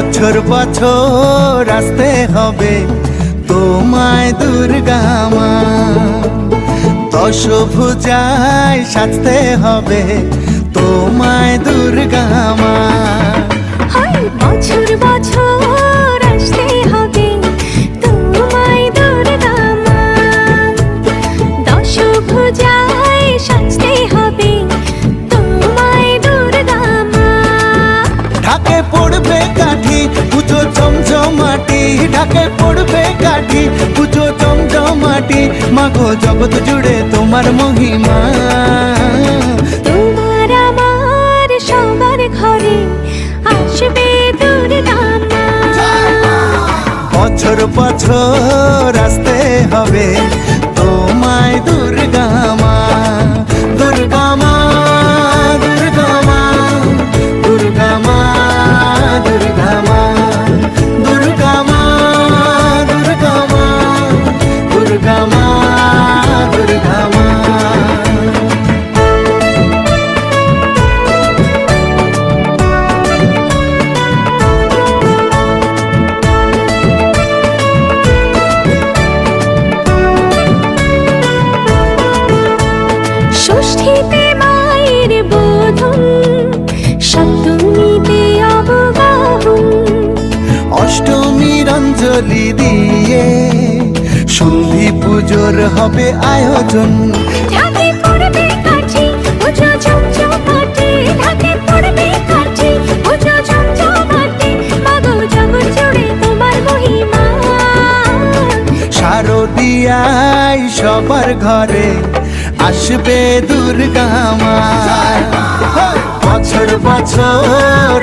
বছর বছর আসতে হবে তোমায় দুর্গা মা, দশভুজায় সাজতে হবে তোমায় দুর্গা মা। বছর বছর আসতে হবে তোমায় দুর্গা মা, দশভুজায় সাজতে হবে তোমায় দুর্গা মা। ঢাকে পড়বে কাঠি পুজো চমচমাটি, ঢাকে পড়বে কাঠি পুজো চমচমাটি, মাগো জগৎ জুড়ে তোমার মহিমা। তোমার আমার সবার ঘরে আসবে দুর্গা মা। বছর বছর আসতে হবে তোমায় দুর্গা মা, দুর্গা মা, দুর্গা মা, দুর্গা মা, দুর্গা মা, দুর্গা মা, দুর্গা মা, দুর্গা মা, দুর্গা মা। ষষ্ঠীতে মায়ের বোধন, সপ্তমীতে অবগাহন, অষ্টমীর অঞ্জলি দিয়ে সন্ধি পুজোর হবে আয়োজন। ঢাকে পড়বে কাঠি পুজো চমচমাটি, ঢাকে পড়বে কাঠি পুজো চমচমাটি, মাগো জগৎ জুড়ে তোমার মহিমা। শারদিয়ায় সবার ঘরে আসবে দুর্গা মা, বছর বছর